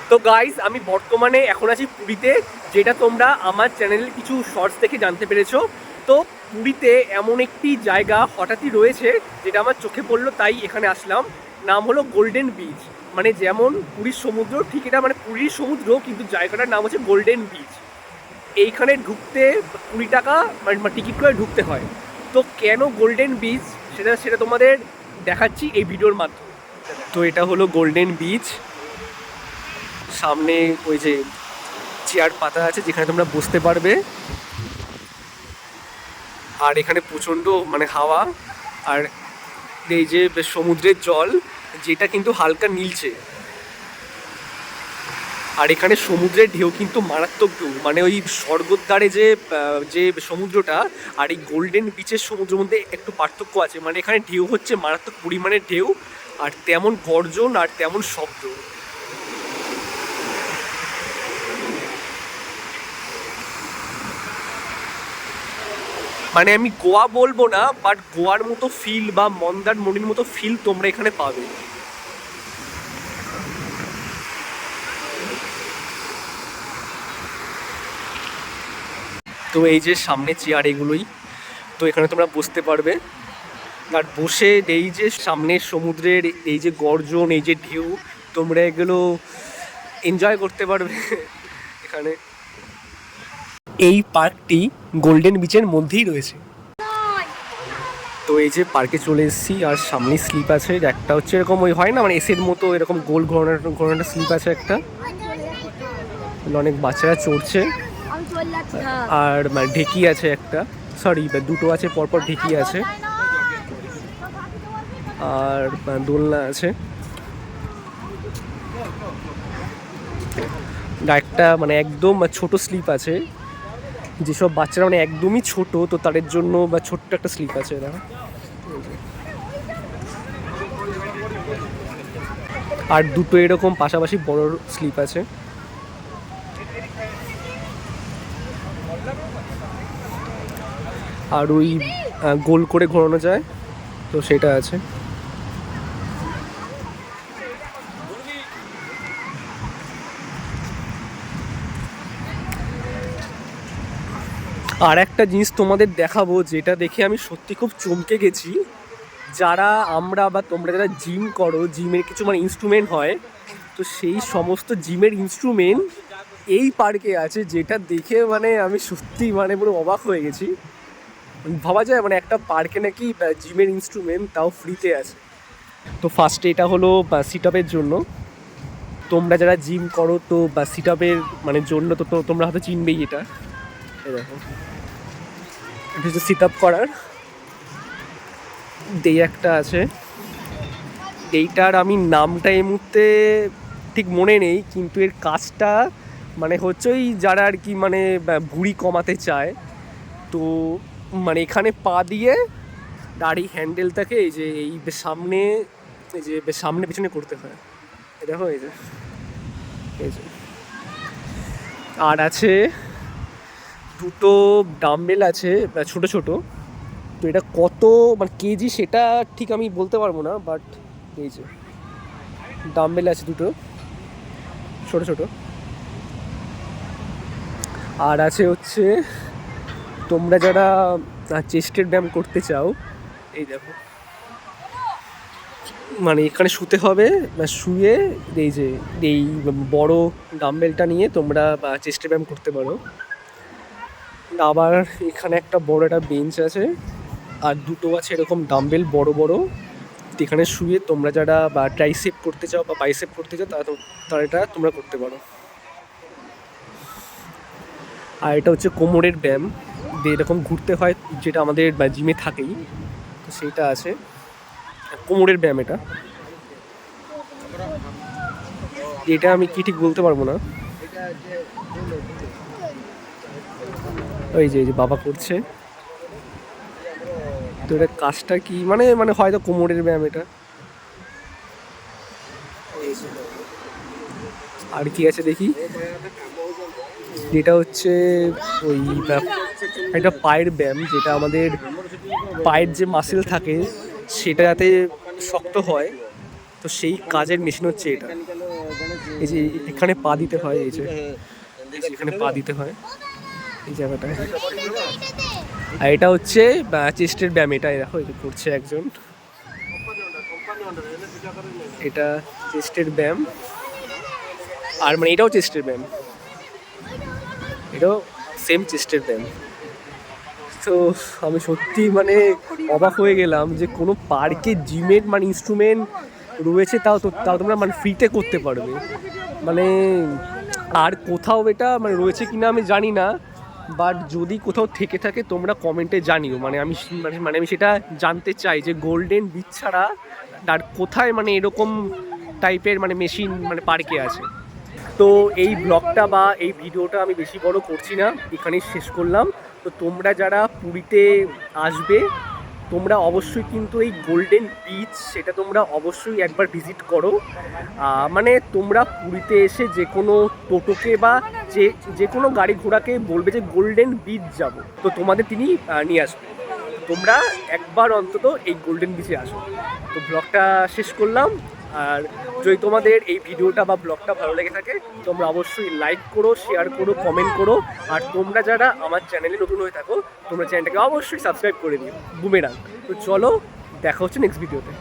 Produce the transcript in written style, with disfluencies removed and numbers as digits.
তো গাইস, আমি বর্তমানে এখন আছি পুরীতে, যেটা তোমরা আমার চ্যানেলের কিছু শর্টস দেখে জানতে পেরেছো। তো পুরীতে এমন একটি জায়গা হঠাৎই রয়েছে যেটা আমার চোখে পড়লো, তাই এখানে আসলাম। নাম হলো গোল্ডেন বিচ। মানে যেমন পুরীর সমুদ্র, ঠিক এটা মানে পুরীর সমুদ্র, কিন্তু জায়গাটার নাম হচ্ছে গোল্ডেন বিচ। এইখানে ঢুকতে 20 টাকা মানে টিকিট করে ঢুকতে হয়। তো কেন গোল্ডেন বিচ সেটা সেটা তোমাদের দেখাচ্ছি এই ভিডিওর মাধ্যমে। তো এটা হলো গোল্ডেন বিচ। সামনে ওই যে চেয়ার পাতা আছে যেখানে তোমরা বসতে পারবে। আর এখানে প্রচণ্ড মানে হাওয়া, আর এই যে সমুদ্রের জল যেটা কিন্তু হালকা নীলচে। আর এখানে সমুদ্রের ঢেউ কিন্তু মারাত্মক ঢেউ, মানে ওই স্বর্গদ্বারে যে সমুদ্রটা আর এই গোল্ডেন বিচের সমুদ্রের মধ্যে একটু পার্থক্য আছে। মানে এখানে ঢেউ হচ্ছে মারাত্মক পরিমাণের ঢেউ, আর তেমন গর্জন আর তেমন শব্দ। মানে আমি গোয়া বলবো না, বাট গোয়ার মতো ফিল বা মন্দারমণির মতো ফিল তোমরা এখানে পাবে। তো এই যে সামনে চেয়ার এগুলোই, তো এখানে তোমরা বসতে পারবে। আর বসে এই যে সামনের সমুদ্রের এই যে গর্জন, এই যে ঢেউ, তোমরা এগুলো এনজয় করতে পারবে এখানে। এই পার্কটি গোল্ডেন বিচের মধ্যেই রয়েছে। তো এই যে পার্কে চলে এসেছি, আর সামনে স্লিপ আছে একটা, হচ্ছে এরকম ওই হয় না মানে এসের মতো এরকম গোল ঘোরানোটা স্লিপ আছে একটা। অনেক বাচ্চারা চড়ছে। আর ঢেকি আছে একটা, সরি দুটো আছে, পরপর ঢেকি আছে, আর দোলনা আছে। একটা মানে একদম ছোট স্লিপ আছে, যেসব বাচ্চারা মানে একদমই ছোট, তো তাদের জন্য বা ছোট্ট একটা স্লিপ আছে এরা। আর দুটো এরকম পাশাপাশি বড় স্লিপ আছে। আর ওই গোল করে ঘোরানো যায়, তো সেটা আছে। আর একটা জিনিস তোমাদের দেখাবো, যেটা দেখে আমি সত্যি খুব চমকে গেছি। যারা আমরা বা তোমরা যারা জিম করো, জিমের কিছু মানে ইনস্ট্রুমেন্ট হয়, তো সেই সমস্ত জিমের ইনস্ট্রুমেন্ট এই পার্কে আছে, যেটা দেখে মানে আমি সত্যি মানে পুরো অবাক হয়ে গেছি। ভাবা যায় মানে একটা পার্কে নাকি জিমের ইনস্ট্রুমেন্ট তাও ফ্রিতে আছে। তো ফার্স্টে এটা হলো সিট আপের জন্য। তোমরা যারা জিম করো তো বা সিট আপের মানে জন্য তো তোমরা হয়তো চিনবেই এটা। দেখো, এটা হচ্ছে সিট আপ করার। এই একটা আছে, এইটার আমি নামটা এই মুহূর্তে ঠিক মনে নেই, কিন্তু এর কাজটা মানে হচ্ছে ওই যারা আর কি মানে ভুঁড়ি কমাতে চায়, তো মানে এখানে পা দিয়ে দাড়ি হ্যান্ডেলটাকে এই যে এই সামনে, এই যে সামনে পিছনে করতে হয়। দেখো এই যে এই যে। আর আছে দুটো ডাম্বেল আছে ছোট ছোট, তো এটা কত মানে কেজি সেটা ঠিক আমি বলতে পারবো না, বাট এই যে ডাম্বেল আছে দুটো ছোট ছোট। আর আছে হচ্ছে তোমরা যারা চেস্টের ব্যায়াম করতে চাও, এই দেখো মানে এখানে শুতে হবে, শুয়ে এই যে এই বড় ডাম্বেলটা নিয়ে তোমরা চেস্টের ব্যায়াম করতে পারো। আবার এখানে একটা বড় একটা বেঞ্চ আছে, আর দুটো আছে এরকম ডাম্বেল বড় বড়, এখানে শুয়ে তোমরা যারা বা ট্রাইসেপ করতে চাও বা বাইসেপ করতে চাও তারা এটা তোমরা করতে পারো। আর এটা হচ্ছে কোমরের ব্যায়াম, দিয়ে এরকম ঘুরতে হয়, যেটা আমাদের জিমে থাকেই, তো সেইটা আছে কোমরের ব্যায়াম। এটা আমি কি ঠিক বলতে পারবো না। ওই যে বাবা করছে, তো এটা কাজটা কি মানে মানে হয়তো কোমরের ব্যায়াম এটা। আর কি আছে দেখি, যেটা হচ্ছে ওই একটা পায়ের ব্যায়াম, যেটা আমাদের পায়ের যে মাসেল থাকে সেটা যাতে শক্ত হয়, তো সেই কাজের মেশিন হচ্ছে এটা। এই যে এখানে পা দিতে হয়, এই যে এখানে পা দিতে হয় এই জায়গাটায়। আর এটা হচ্ছে চেস্টের ব্যায়াম, এটা দেখো এটা করছে একজন, এটা চেস্টের ব্যায়াম। আর মানে এটাও চেস্টের ব্যায়াম, এটাও সেম চেস্টের ব্যায়াম। তো আমি সত্যি মানে অবাক হয়ে গেলাম যে কোনো পার্কে জিমের মানে ইনস্ট্রুমেন্ট রয়েছে, তাও তোমরা মানে ফ্রিতে করতে পারবে। মানে আর কোথাও এটা মানে রয়েছে কিনা আমি জানি না, বাট যদি কোথাও থেকে থাকে তোমরা কমেন্টে জানিও। মানে আমি সেটা জানতে চাই যে গোল্ডেন বিচ ছাড়া আর কোথায় মানে এরকম টাইপের মানে মেশিন মানে পার্কে আছে। তো এই ব্লগটা বা এই ভিডিওটা আমি বেশি বড় করছি না, এখানেই শেষ করলাম। তো তোমরা যারা পুরীতে আসবে তোমরা অবশ্যই কিন্তু এই গোল্ডেন বিচ সেটা তোমরা অবশ্যই একবার ভিজিট করো। মানে তোমরা পুরীতে এসে যে কোনো টোটোকে বা যে কোনো গাড়ি ঘোড়াকে বলবে যে গোল্ডেন বিচ যাব, তো তোমাদের তিনি নিয়ে আসবে। তোমরা একবার অন্তত এই গোল্ডেন বিচে আসো। তো ব্লগটা শেষ করলাম। আর যদি তোমাদের এই ভিডিওটা বা ব্লগটা ভালো লেগে থাকে তোমরা অবশ্যই লাইক করো, শেয়ার করো, কমেন্ট করো। আর তোমরা যারা আমার চ্যানেলে নতুন হয়ে থাকো তোমরা চ্যানেলটাকে অবশ্যই সাবস্ক্রাইব করে দিও, বুমেরাং। তো চলো দেখা হচ্ছে নেক্সট ভিডিওতে।